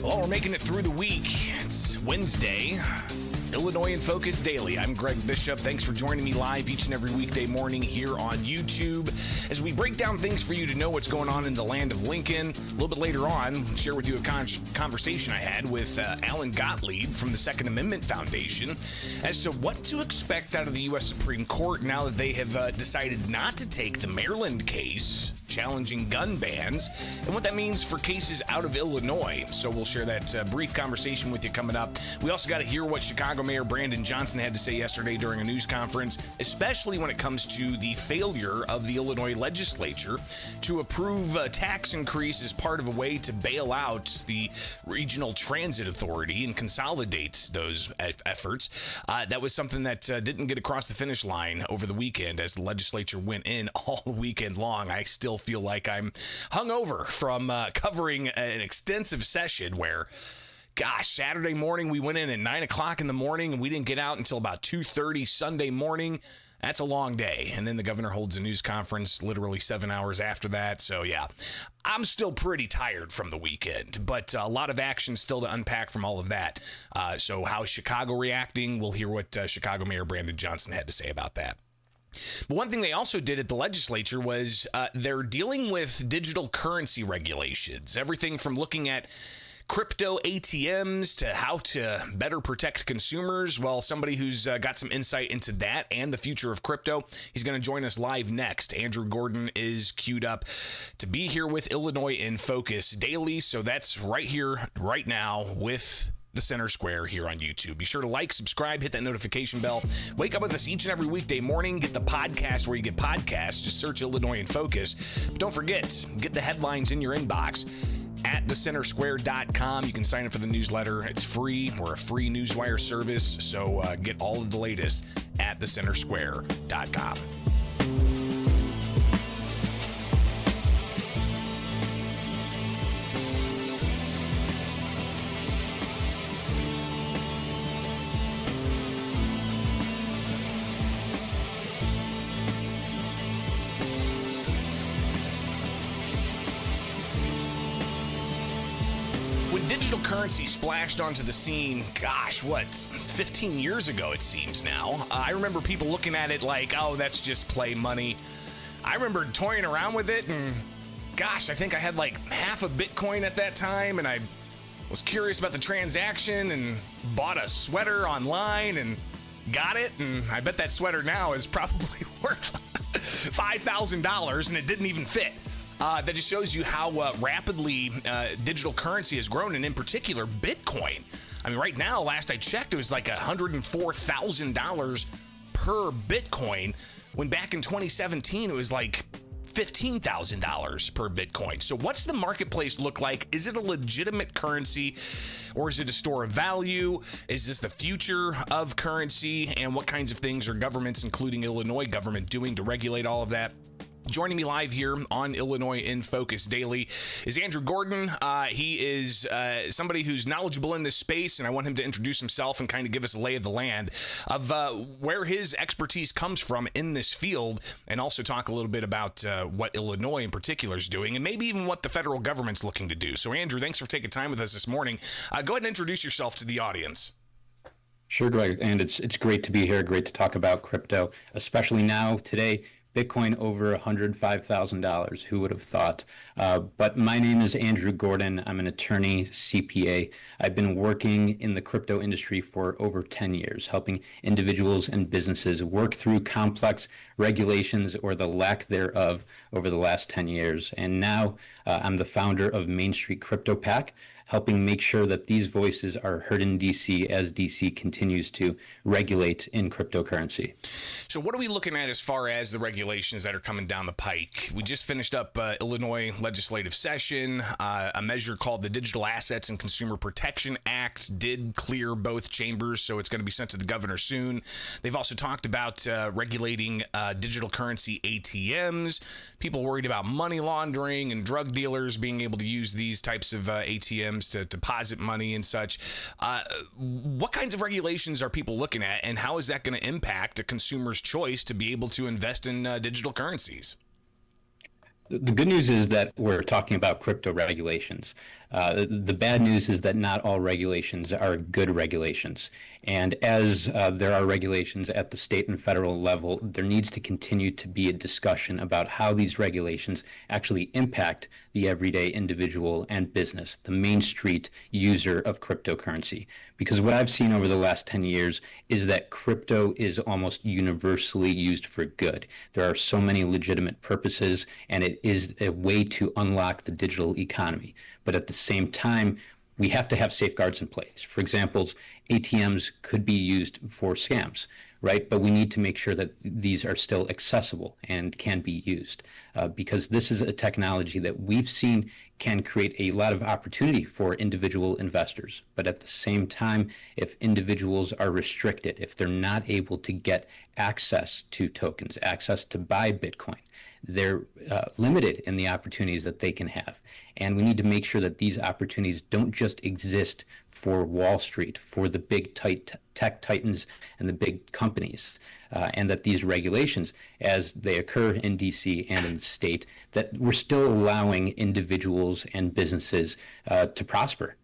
Well, we're making it through the week. It's Wednesday. Illinois in Focus Daily. I'm Greg Bishop. Thanks for joining me live each and every weekday morning here on YouTube as we break down things for you to know what's going on in the land of Lincoln. A little bit later on, share with you a conversation I had with Alan Gottlieb from the Second Amendment Foundation as to what to expect out of the U.S. Supreme Court now that they have decided not to take the Maryland case challenging gun bans and what that means for cases out of Illinois. So we'll share that brief conversation with you coming up. We also got to hear what Chicago Mayor Brandon Johnson had to say yesterday during a news conference, especially when it comes to the failure of the Illinois legislature to approve a tax increase as part of a way to bail out the Regional Transit Authority and consolidate those efforts. That was something that didn't get across the finish line over the weekend as the legislature went in all weekend long. I still feel like I'm hungover from covering an extensive session where, gosh, Saturday morning we went in at 9 o'clock in the morning and we didn't get out until about 2:30 Sunday morning. That's a long day. And then the governor holds a news conference literally 7 hours after that. So yeah, I'm still pretty tired from the weekend, but a lot of action still to unpack from all of that. So how's Chicago reacting? We'll hear what Chicago Mayor Brandon Johnson had to say about that. But one thing they also did at the legislature was they're dealing with digital currency regulations, everything from looking at crypto ATMs to how to better protect consumers. Well, somebody who's got some insight into that and the future of crypto, he's going to join us live next. Andrew Gordon is queued up to be here with Illinois in Focus Daily. So that's right here, right now with the Center Square here on YouTube. Be sure to like, subscribe, hit that notification bell. Wake up with us each and every weekday morning. Get the podcast where you get podcasts. Just search Illinois in Focus. But don't forget, get the headlines in your inbox at thecentersquare.com. You can sign up for the newsletter. It's free. We're a free newswire service. So get all of the latest at thecentersquare.com. Digital currency splashed onto the scene, gosh, 15 years ago it seems now. I remember people looking at it like, oh, that's just play money. I remember toying around with it, and gosh, I think I had like half a Bitcoin at that time, and I was curious about the transaction and bought a sweater online and got it, and I bet that sweater now is probably worth $5,000, and it didn't even fit. That just shows you how rapidly digital currency has grown, and in particular, Bitcoin. I mean, right now, last I checked, it was like $104,000 per Bitcoin, when back in 2017, it was like $15,000 per Bitcoin. So what's the marketplace look like? Is it a legitimate currency, or is it a store of value? Is this the future of currency? And what kinds of things are governments, including Illinois government, doing to regulate all of that? Joining me live here on Illinois in Focus Daily is Andrew Gordon. He is somebody who's knowledgeable in this space, and I want him to introduce himself and kind of give us a lay of the land of where his expertise comes from in this field, and also talk a little bit about what Illinois in particular is doing, and maybe even what the federal government's looking to do. So, Andrew, thanks for taking time with us this morning. Go ahead and introduce yourself to the audience. Sure, Greg, and it's great to be here. Great to talk about crypto, especially now today. Bitcoin over $105,000. Who would have thought? But my name is Andrew Gordon. I'm an attorney, CPA. I've been working in the crypto industry for over 10 years, helping individuals and businesses work through complex regulations or the lack thereof over the last 10 years. And now I'm the founder of Main Street Crypto PAC, helping make sure that these voices are heard in DC as DC continues to regulate in cryptocurrency. So what are we looking at as far as the regulations that are coming down the pike? We just finished up Illinois legislative session. A measure called the Digital Assets and Consumer Protection Act did clear both chambers, so it's going to be sent to the governor soon. They've also talked about regulating digital currency ATMs. People worried about money laundering and drug dealers being able to use these types of ATMs to deposit money and such. What kinds of regulations are people looking at, and how is that going to impact a consumer's choice to be able to invest in digital currencies? The good news is that we're talking about crypto regulations. The bad news is that not all regulations are good regulations. And as there are regulations at the state and federal level, there needs to continue to be a discussion about how these regulations actually impact the everyday individual and business, the Main Street user of cryptocurrency. Because what I've seen over the last 10 years is that crypto is almost universally used for good. There are so many legitimate purposes, and it is a way to unlock the digital economy. But at the same time, we have to have safeguards in place. For example, ATMs could be used for scams, right? But we need to make sure that these are still accessible and can be used because this is a technology that we've seen can create a lot of opportunity for individual investors. But at the same time, if individuals are restricted, if they're not able to get access to tokens, access to buy Bitcoin, they're limited in the opportunities that they can have. And we need to make sure that these opportunities don't just exist for Wall Street, for the big tech titans and the big companies, and that these regulations, as they occur in DC and in the state, that we're still allowing individuals and businesses to prosper.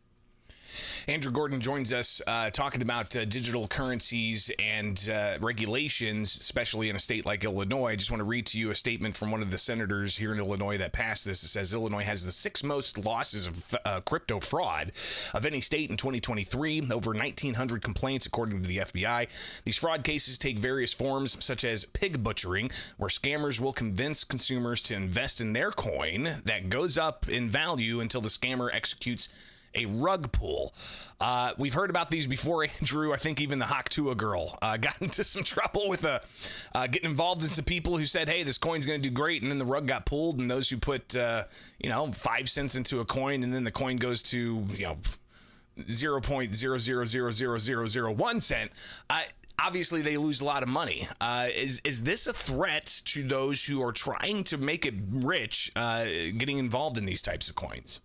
Andrew Gordon joins us talking about digital currencies and regulations, especially in a state like Illinois. I just want to read to you a statement from one of the senators here in Illinois that passed this. It says Illinois has the 6th most losses of crypto fraud of any state in 2023, over 1,900 complaints according to the FBI. These fraud cases take various forms, such as pig butchering, where scammers will convince consumers to invest in their coin that goes up in value until the scammer executes a rug pull. We've heard about these before, Andrew. I think even the Haktua girl got into some trouble with getting involved in some people who said, hey, this coin's going to do great, and then the rug got pulled, and those who put 5 cents into a coin, and then the coin goes to 0.000001 cent. Obviously, they lose a lot of money. Is this a threat to those who are trying to make it rich, getting involved in these types of coins?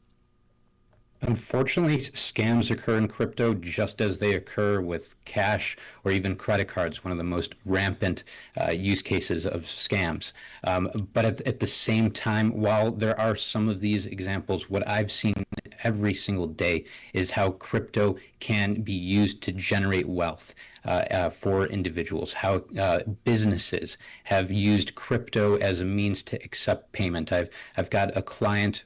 Unfortunately, scams occur in crypto just as they occur with cash or even credit cards, one of the most rampant use cases of scams. But at the same time, while there are some of these examples, what I've seen every single day is how crypto can be used to generate wealth for individuals, how businesses have used crypto as a means to accept payment. I've got a client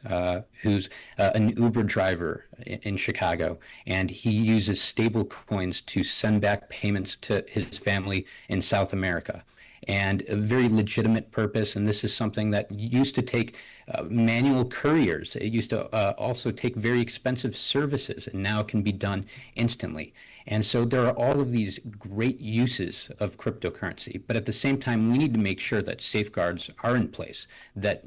who's an Uber driver in Chicago, and he uses stable coins to send back payments to his family in South America. And a very legitimate purpose, and this is something that used to take manual couriers. It used to also take very expensive services, and now it can be done instantly. And so there are all of these great uses of cryptocurrency, but at the same time, we need to make sure that safeguards are in place, that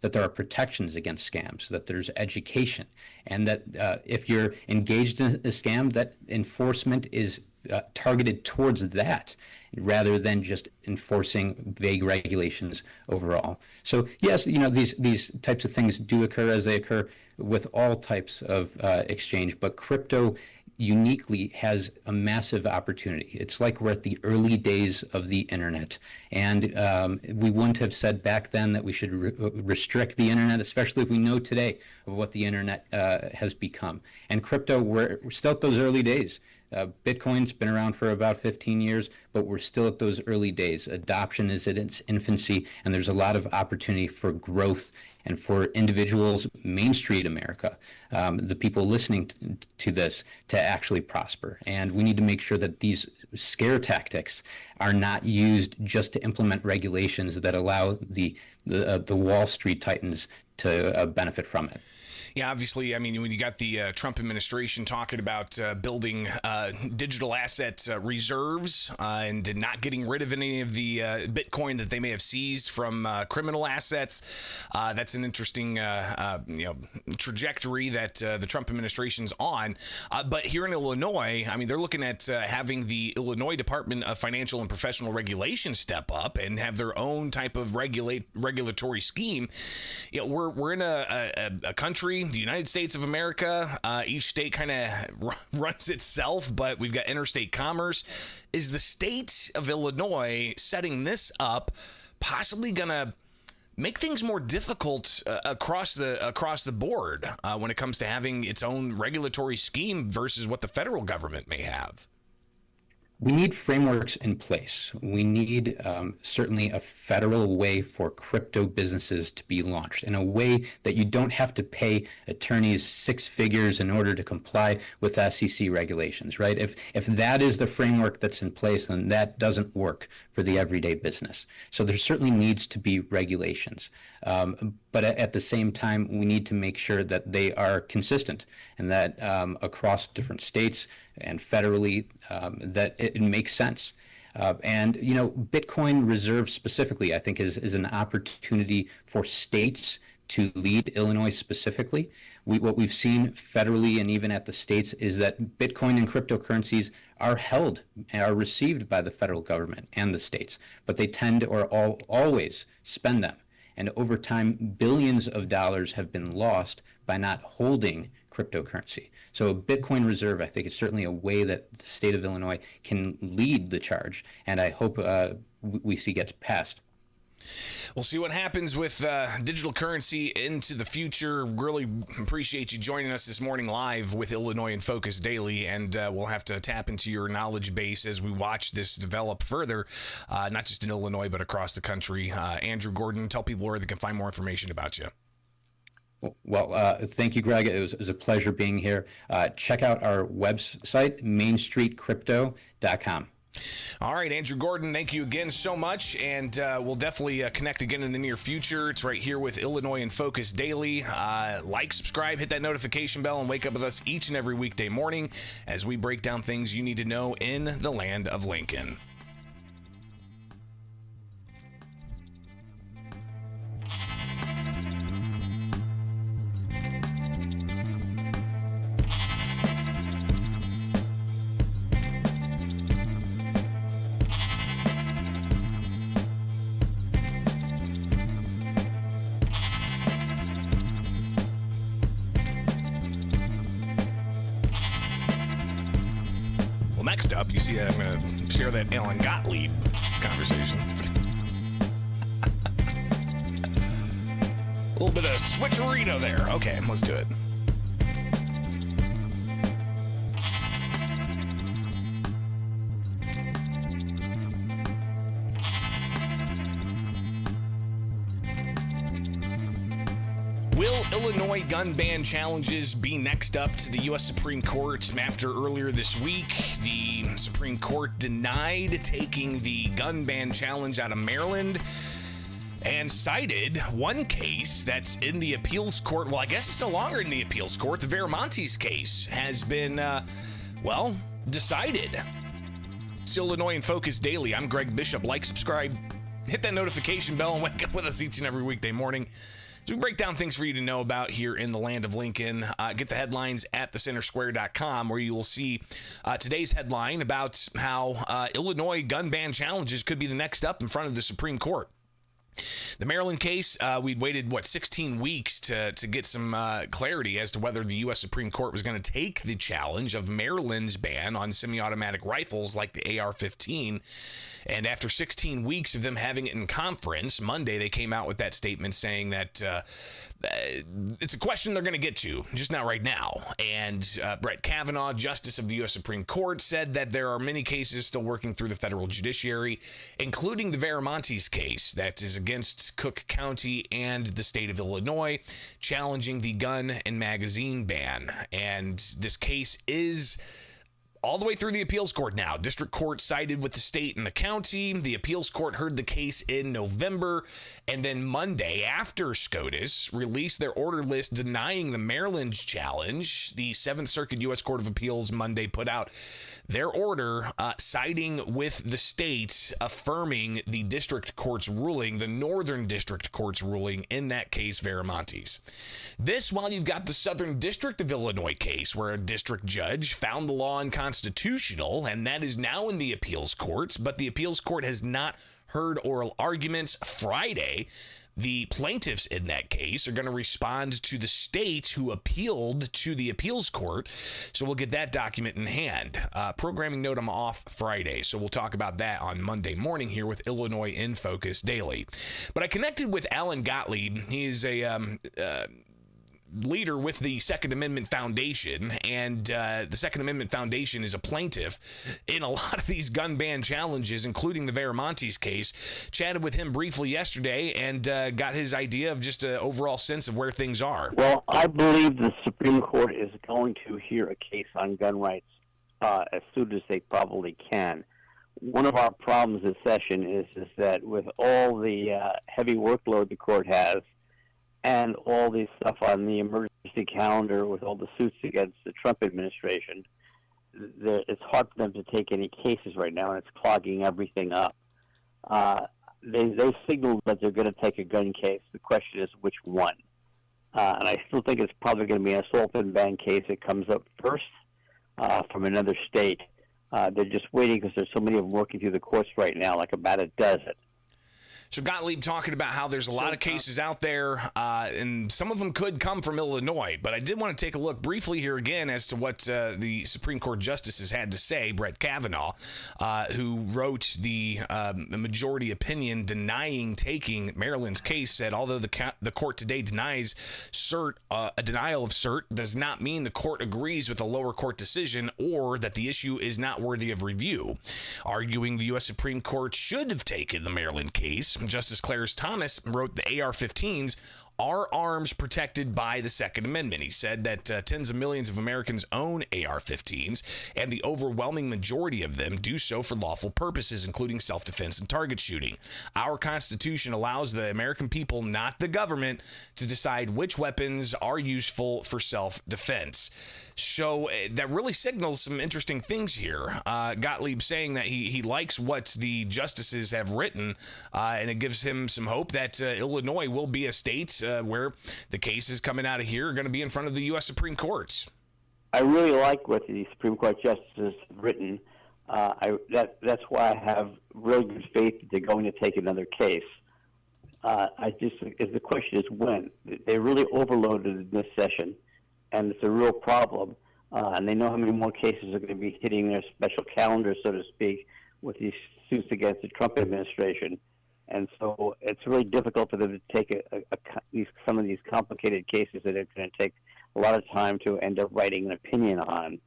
there are protections against scams, that there's education, and that if you're engaged in a scam, that enforcement is targeted towards that rather than just enforcing vague regulations overall. So yes, these types of things do occur as they occur with all types of exchange, but crypto uniquely has a massive opportunity. It's like we're at the early days of the internet. And we wouldn't have said back then that we should restrict the internet, especially if we know today of what the internet has become. And crypto, we're still at those early days. Bitcoin's been around for about 15 years, but we're still at those early days. Adoption is in its infancy, and there's a lot of opportunity for growth and for individuals, Main Street America, the people listening to this, to actually prosper. And we need to make sure that these scare tactics are not used just to implement regulations that allow the Wall Street titans to benefit from it. Yeah, obviously, I mean, when you got the Trump administration talking about building digital asset reserves and not getting rid of any of the Bitcoin that they may have seized from criminal assets, that's an interesting trajectory that the Trump administration's on. But here in Illinois, I mean, they're looking at having the Illinois Department of Financial and Professional Regulation step up and have their own type of regulatory scheme. You know, we're in a country, the United States of America. Each state kind of runs itself, but we've got interstate commerce. Is the state of Illinois setting this up possibly going to make things more difficult across the board when it comes to having its own regulatory scheme versus what the federal government may have? We need frameworks in place. We need certainly a federal way for crypto businesses to be launched in a way that you don't have to pay attorneys six figures in order to comply with SEC regulations, right? If that is the framework that's in place, then that doesn't work for the everyday business. So there certainly needs to be regulations. But at the same time, we need to make sure that they are consistent and that across different states and federally, that it makes sense. And, you know, Bitcoin Reserve specifically, I think, is an opportunity for states to lead, Illinois specifically. What we've seen federally and even at the states is that Bitcoin and cryptocurrencies are held and are received by the federal government and the states, but they tend or always spend them. And over time, billions of dollars have been lost by not holding cryptocurrency. So a Bitcoin Reserve, I think, is certainly a way that the state of Illinois can lead the charge, and I hope we see gets passed. We'll see what happens with digital currency into the future. Really appreciate you joining us this morning live with Illinois in Focus Daily, and we'll have to tap into your knowledge base as we watch this develop further, not just in Illinois, but across the country. Andrew Gordon, tell people where they can find more information about you. Well, thank you, Greg. It was a pleasure being here. Check out our website, mainstreetcrypto.com. All right, Andrew Gordon, thank you again so much, and we'll definitely connect again in the near future. It's right here with Illinois in Focus Daily. Like, subscribe, hit that notification bell, and wake up with us each and every weekday morning as we break down things you need to know in the land of Lincoln. Next up, you see, I'm going to share that Alan Gottlieb conversation. A little bit of switcherino there. Okay, let's do it. Will Illinois gun ban challenges be next up to the U.S. Supreme Court after earlier this week? The Supreme Court denied taking the gun ban challenge out of Maryland and cited one case that's in the appeals court. Well, I guess it's no longer in the appeals court. The Viramontes case has been, decided. It's Illinois in Focus Daily. I'm Greg Bishop. Like, subscribe, hit that notification bell, and wake up with us each and every weekday morning. So we break down things for you to know about here in the land of Lincoln. Get the headlines at thecentersquare.com, where you will see today's headline about how Illinois gun ban challenges could be the next up in front of the Supreme Court. The Maryland case, we'd waited, 16 weeks to get some clarity as to whether the U.S. Supreme Court was going to take the challenge of Maryland's ban on semi-automatic rifles like the AR-15. And after 16 weeks of them having it in conference, Monday they came out with that statement saying that it's a question they're going to get to, just not right now. And Brett Kavanaugh, Justice of the U.S. Supreme Court, said that there are many cases still working through the federal judiciary, including the Viramontes case that is against Cook County and the state of Illinois, challenging the gun and magazine ban. And this case is all the way through the appeals court now. District court sided with the state and the county. The appeals court heard the case in November. And then Monday, after SCOTUS released their order list denying the Maryland's challenge, the Seventh Circuit U.S. Court of Appeals Monday put out their order siding with the state, affirming the district court's ruling, the Northern District Court's ruling in that case, Viramontes. This while you've got the Southern District of Illinois case, where a district judge found the law unconstitutional, and that is now in the appeals courts, but the appeals court has not heard oral arguments. Friday, the plaintiffs in that case are going to respond to the state who appealed to the appeals court. So we'll get that document in hand. Programming note, I'm off Friday, so we'll talk about that on Monday morning here with Illinois in Focus Daily. But I connected with Alan Gottlieb. He's a leader with the Second Amendment Foundation, and the Second Amendment Foundation is a plaintiff in a lot of these gun ban challenges, including the Viramontes case. Chatted with him briefly yesterday and got his idea of just an overall sense of where things are. Well, I believe the Supreme Court is going to hear a case on gun rights as soon as they probably can. One of our problems this session is that with all the heavy workload the court has, and all this stuff on the emergency calendar with all the suits against the Trump administration, it's hard for them to take any cases right now, and it's clogging everything up. They signaled that they're going to take a gun case. The question is which one. And I still think it's probably going to be an assault and ban case that comes up first from another state. They're just waiting because there's so many of them working through the courts right now, like about a dozen. So Gottlieb talking about how there's a lot of cases out there, and some of them could come from Illinois. But I did want to take a look briefly here again as to what the Supreme Court justices had to say. Brett Kavanaugh, who wrote the majority opinion denying taking Maryland's case, said although the court today denies cert, a denial of cert does not mean the court agrees with the lower court decision or that the issue is not worthy of review. Arguing the U.S. Supreme Court should have taken the Maryland case, Justice Clarence Thomas wrote the AR-15s are arms protected by the Second Amendment. He said that tens of millions of Americans own AR-15s, and the overwhelming majority of them do so for lawful purposes, including self-defense and target shooting. Our Constitution allows the American people, not the government, to decide which weapons are useful for self-defense. So that really signals some interesting things here. Gottlieb saying that he likes what the justices have written, and it gives him some hope that Illinois will be a state where the cases coming out of here are going to be in front of the U.S. Supreme Courts. I really like what the Supreme Court justices have written. That's why I have really good faith that they're going to take another case. The question is when. They really overloaded in this session, and it's a real problem. And they know how many more cases are going to be hitting their special calendar, so to speak, with these suits against the Trump administration. And so it's really difficult for them to take some of these complicated cases that are going to take a lot of time to end up writing an opinion on.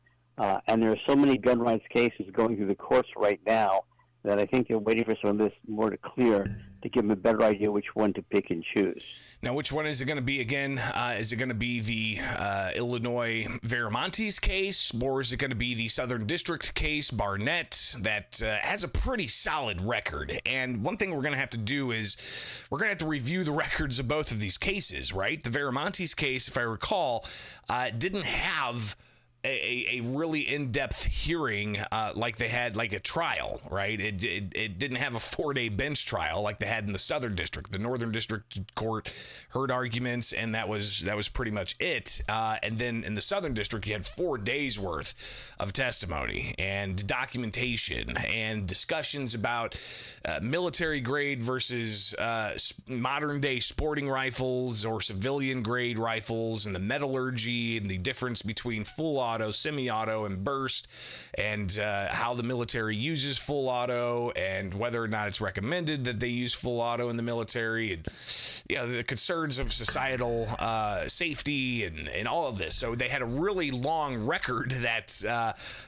And there are so many gun rights cases going through the courts right now that I think they're waiting for some of this more to clear to give them a better idea which one to pick and choose. Now, which one is it going to be again? Is it going to be the Illinois Viramontes case, or is it going to be the Southern District case, Barnett, that has a pretty solid record? And one thing we're going to have to do is we're going to have to review the records of both of these cases, right? The Viramontes case, if I recall, didn't have a really in-depth hearing like they had, like a trial, right? It didn't have a 4-day bench trial like they had in the Southern District. The Northern District Court heard arguments, and that was pretty much it. And then in the Southern District, you had 4 days worth of testimony and documentation and discussions about military grade versus modern day sporting rifles or civilian grade rifles, and the metallurgy and the difference between full auto, semi-auto, and burst, and how the military uses full auto, and whether or not it's recommended that they use full auto in the military, and the concerns of societal safety and all of this. So they had a really long record that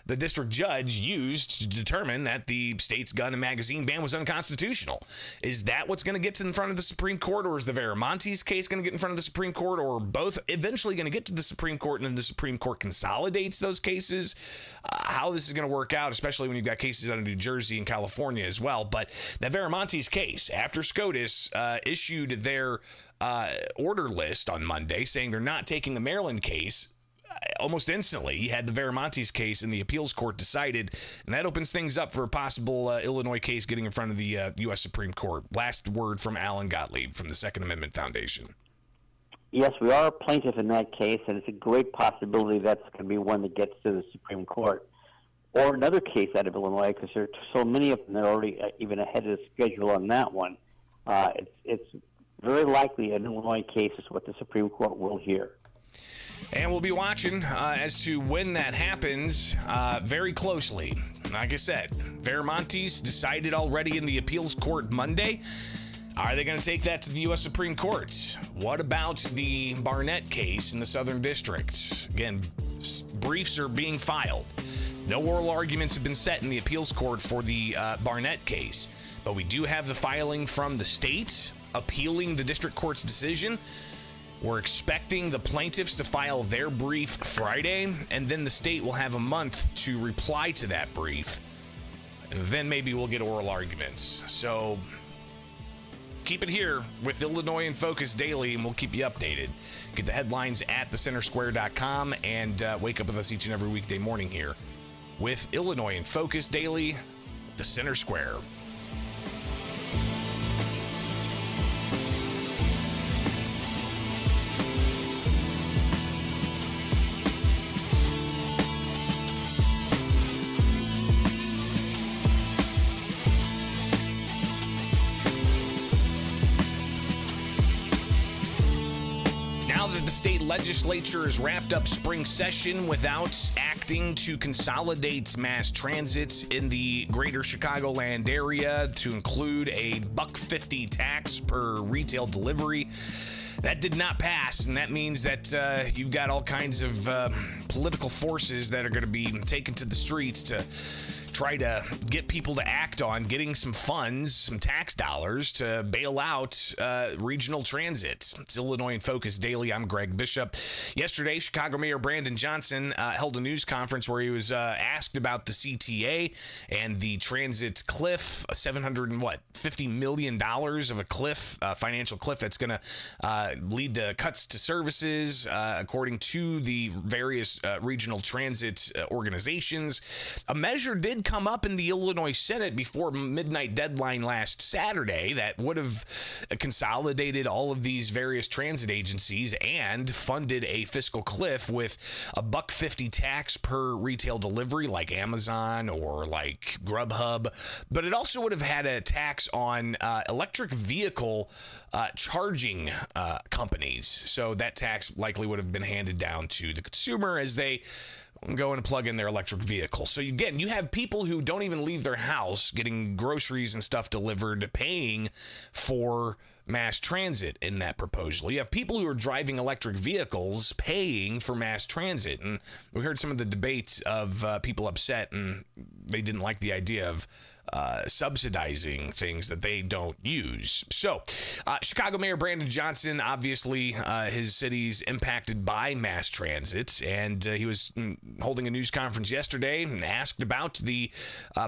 the district judge used to determine that the state's gun and magazine ban was unconstitutional. Is that what's going to get in front of the Supreme Court, or is the Viramontes case going to get in front of the Supreme Court, or both eventually going to get to the Supreme Court, and then the Supreme Court consolidates those cases? How this is going to work out, especially when you've got cases out of New Jersey and California as well. But that Viramontes case, after SCOTUS issued their order list on Monday saying they're not taking the Maryland case, almost instantly he had the Viramontes case in the appeals court decided, and that opens things up for a possible Illinois case getting in front of the U.S. Supreme Court. Last word from Alan Gottlieb from the Second Amendment Foundation. Yes, we are a plaintiff in that case, and it's a great possibility that's going to be one that gets to the Supreme Court. Or another case out of Illinois, because there are so many of them that are already even ahead of the schedule on that one. It's very likely an Illinois case is what the Supreme Court will hear. And we'll be watching as to when that happens very closely. Like I said, Viramontes decided already in the appeals court Monday. Are they going to take that to the U.S. Supreme Court? What about the Barnett case in the Southern District? Again, briefs are being filed. No oral arguments have been set in the appeals court for the Barnett case. But we do have the filing from the state appealing the district court's decision. We're expecting the plaintiffs to file their brief Friday, and then the state will have a month to reply to that brief. And then maybe we'll get oral arguments. So keep it here with Illinois in Focus Daily, and we'll keep you updated. Get the headlines at thecentersquare.com, and wake up with us each and every weekday morning here with Illinois in Focus Daily, the Center Square. The state legislature has wrapped up spring session without acting to consolidate mass transit in the greater Chicagoland area to include a $1.50 tax per retail delivery. That did not pass, and that means that you've got all kinds of political forces that are going to be taken to the streets to try to get people to act on getting some funds, some tax dollars to bail out regional transit. It's Illinois in Focus Daily. I'm Greg Bishop. Yesterday, Chicago Mayor Brandon Johnson held a news conference where he was asked about the CTA and the transit cliff, $750 million of a cliff, financial cliff that's going to lead to cuts to services, according to the various regional transit organizations. A measure did come up in the Illinois Senate before midnight deadline last Saturday that would have consolidated all of these various transit agencies and funded a fiscal cliff with a $1.50 tax per retail delivery like Amazon or like Grubhub. But it also would have had a tax on electric vehicle charging companies. So that tax likely would have been handed down to the consumer as they go and plug in their electric vehicle. So again, you have people who don't even leave their house getting groceries and stuff delivered, paying for mass transit in that proposal. You have people who are driving electric vehicles paying for mass transit. And we heard some of the debates of people upset and they didn't like the idea of subsidizing things that they don't use. So Chicago Mayor Brandon Johnson, obviously his city's impacted by mass transit, and he was holding a news conference yesterday and asked about the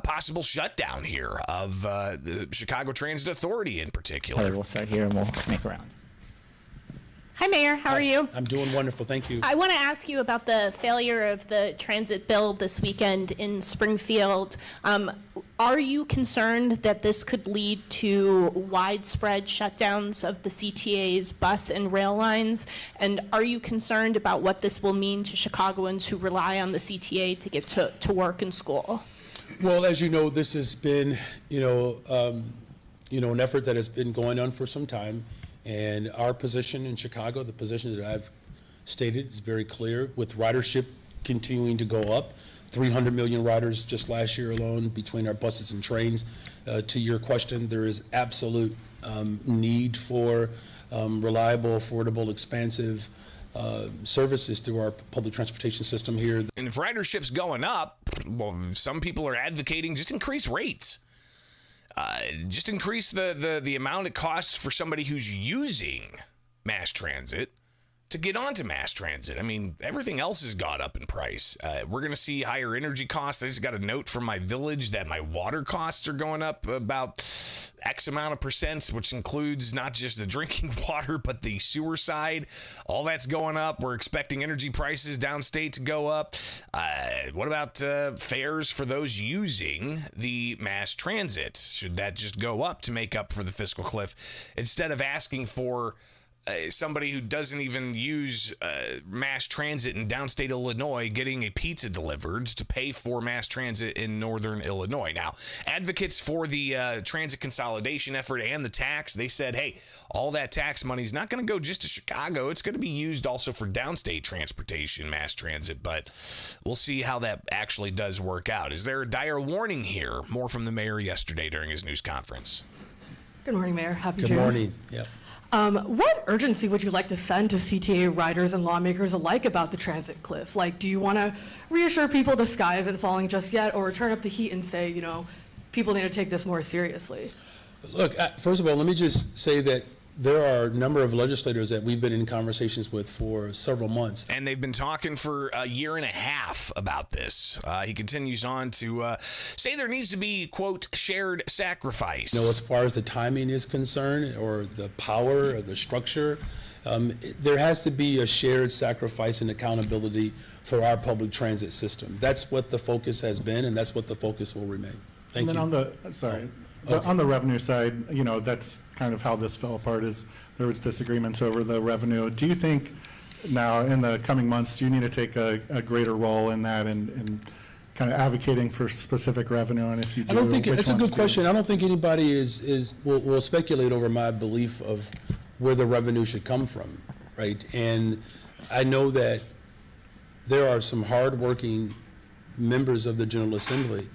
possible shutdown here of the Chicago Transit Authority in particular. We'll start here and we'll snake around. Hi, Mayor. How are you? I'm doing wonderful. Thank you. I want to ask you about the failure of the transit bill this weekend in Springfield. Are you concerned that this could lead to widespread shutdowns of the CTA's bus and rail lines? And are you concerned about what this will mean to Chicagoans who rely on the CTA to get to work and school? Well, as you know, this has been, an effort that has been going on for some time. And our position in Chicago, the position that I've stated, is very clear. With ridership continuing to go up, 300 million riders just last year alone between our buses and trains. To your question, there is absolute need for reliable, affordable, expansive services through our public transportation system here. And if ridership's going up, well, some people are advocating just increase rates. Just increase the amount it costs for somebody who's using mass transit to get onto mass transit. I mean, everything else has gone up in price. We're going to see higher energy costs. I just got a note from my village that my water costs are going up about X amount of percent, which includes not just the drinking water, but the sewer side. All that's going up. We're expecting energy prices downstate to go up. What about fares for those using the mass transit? Should that just go up to make up for the fiscal cliff instead of asking for somebody who doesn't even use mass transit in downstate Illinois getting a pizza delivered to pay for mass transit in northern Illinois? Now, advocates for the transit consolidation effort and the tax, they said, hey, all that tax money is not going to go just to Chicago. It's going to be used also for downstate transportation, mass transit, but we'll see how that actually does work out. Is there a dire warning here? More from the mayor yesterday during his news conference. Good morning, Mayor. Happy Good June. morning. Yep. What urgency would you like to send to CTA riders and lawmakers alike about the transit cliff? Like, do you want to reassure people the sky isn't falling just yet, or turn up the heat and say, people need to take this more seriously? Look, first of all, let me just say that there are a number of legislators that we've been in conversations with for several months. And they've been talking for a year and a half about this. He continues on to say there needs to be, quote, shared sacrifice. As far as the timing is concerned, or the power or the structure, there has to be a shared sacrifice and accountability for our public transit system. That's what the focus has been, and that's what the focus will remain. Thank you. And then on the revenue side, that's kind of how this fell apart, is there was disagreements over the revenue. Do you think now in the coming months, do you need to take a greater role in that and kind of advocating for specific revenue? And if you do, I don't think which it's a ones good do? question. I don't think anybody will speculate over my belief of where the revenue should come from, right? And I know that there are some hardworking members of the General Assembly,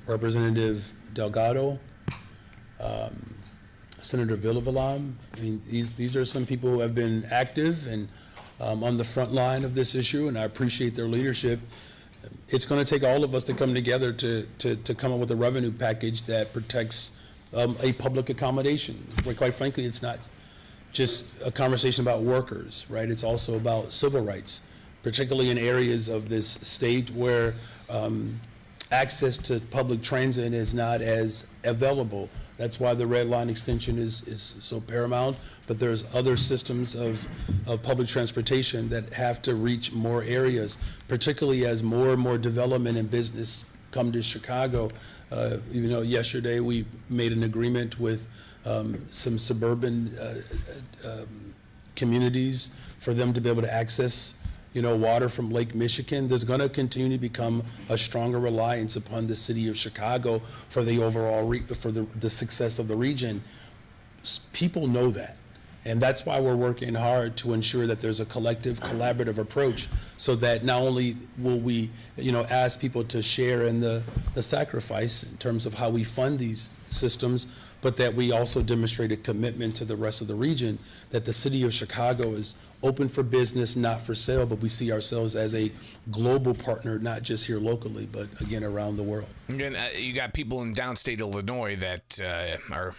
Representative Delgado, Senator Villavelam. I mean, these are some people who have been active and on the front line of this issue, and I appreciate their leadership. It's going to take all of us to come together to come up with a revenue package that protects a public accommodation. Where, quite frankly, it's not just a conversation about workers, right? It's also about civil rights, particularly in areas of this state where access to public transit is not as available. That's why the red line extension is so paramount, but there's other systems of public transportation that have to reach more areas, particularly as more and more development and business come to Chicago. Even though yesterday we made an agreement with some suburban communities for them to be able to access water from Lake Michigan. There's going to continue to become a stronger reliance upon the city of Chicago for the overall for the success of the region. People know that, and that's why we're working hard to ensure that there's a collective, collaborative approach, so that not only will we, ask people to share in the sacrifice in terms of how we fund these systems, but that we also demonstrate a commitment to the rest of the region, that the city of Chicago is open for business, not for sale, but we see ourselves as a global partner, not just here locally, but again, around the world. Again, you got people in downstate Illinois that are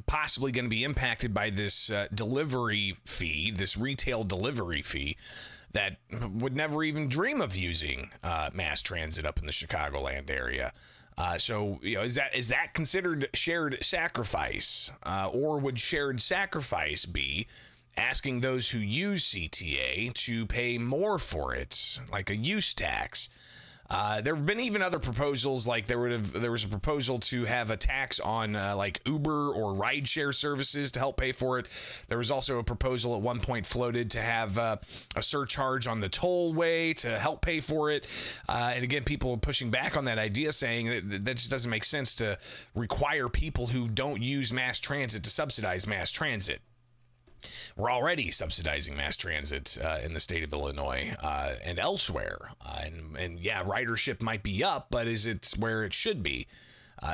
possibly going to be impacted by this delivery fee, this retail delivery fee, that would never even dream of using mass transit up in the Chicagoland area. So, is that considered shared sacrifice, or would shared sacrifice be asking those who use CTA to pay more for it, like a use tax. There have been even other proposals, like there was a proposal to have a tax on like Uber or rideshare services to help pay for it. There was also a proposal at one point floated to have a surcharge on the tollway to help pay for it. And again, people are pushing back on that idea, saying that just doesn't make sense to require people who don't use mass transit to subsidize mass transit. We're already subsidizing mass transit in the state of Illinois and elsewhere. And yeah, ridership might be up, but is it where it should be?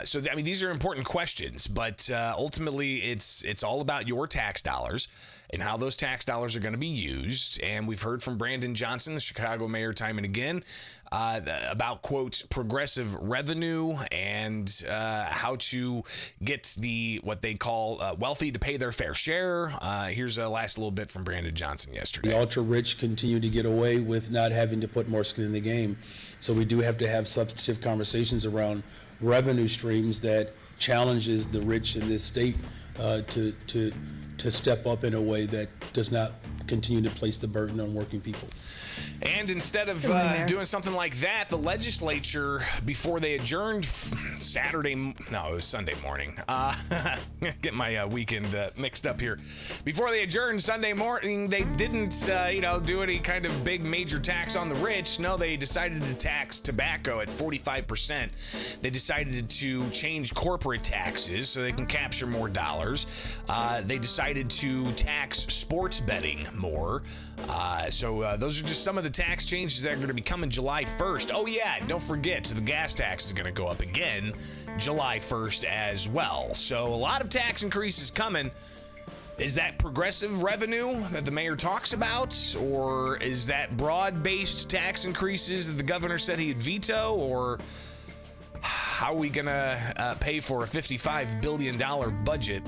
So, I mean, these are important questions, but ultimately it's all about your tax dollars and how those tax dollars are going to be used. And we've heard from Brandon Johnson, the Chicago mayor, time and again about, quote, progressive revenue and how to get what they call wealthy to pay their fair share. Here's a last little bit from Brandon Johnson yesterday. The ultra-rich continue to get away with not having to put more skin in the game. So we do have to have substantive conversations around revenue streams that challenges the rich in this state to step up in a way that does not continue to place the burden on working people. And instead of doing something like that, the legislature, before they adjourned it was Sunday morning. Get my weekend mixed up here. Before they adjourned Sunday morning, they didn't, do any kind of big major tax on the rich. No, they decided to tax tobacco at 45%. They decided to change corporate taxes so they can capture more dollars. They decided to tax sports betting more. So those are just some of the tax changes that are going to be coming July 1st. Oh yeah, don't forget, the gas tax is going to go up again July 1st as well. So a lot of tax increases coming. Is that progressive revenue that the mayor talks about? Or is that broad-based tax increases that the governor said he'd veto? Or how are we going to pay for a $55 billion budget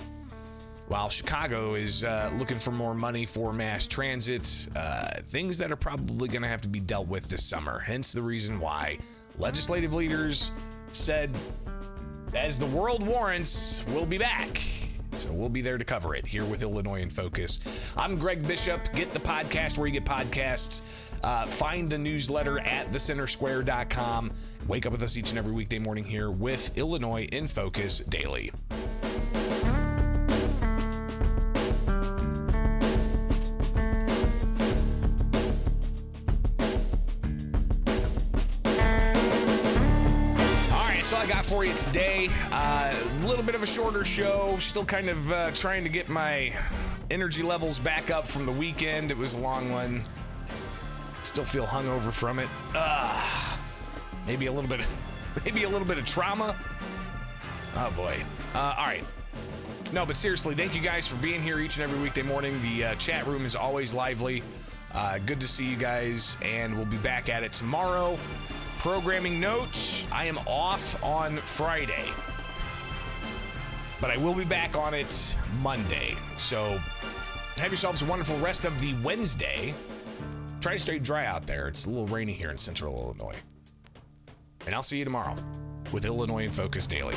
while Chicago is looking for more money for mass transit, things that are probably going to have to be dealt with this summer. Hence the reason why legislative leaders said, as the world warrants, we'll be back. So we'll be there to cover it here with Illinois in Focus. I'm Greg Bishop. Get the podcast where you get podcasts. Find the newsletter at thecentersquare.com. Wake up with us each and every weekday morning here with Illinois in Focus Daily. That's all I got for you today. A little bit of a shorter show. Still kind of trying to get my energy levels back up from the weekend. It was a long one. Still feel hungover from it. Maybe a little bit of trauma. Oh boy. All right. No, but seriously, thank you guys for being here each and every weekday morning. The chat room is always lively. Good to see you guys, and we'll be back at it tomorrow. Programming notes, I am off on Friday, but I will be back on it Monday. So have yourselves a wonderful rest of the Wednesday. Try to stay dry out there. It's a little rainy here in central Illinois. And I'll see you tomorrow with Illinois in Focus Daily.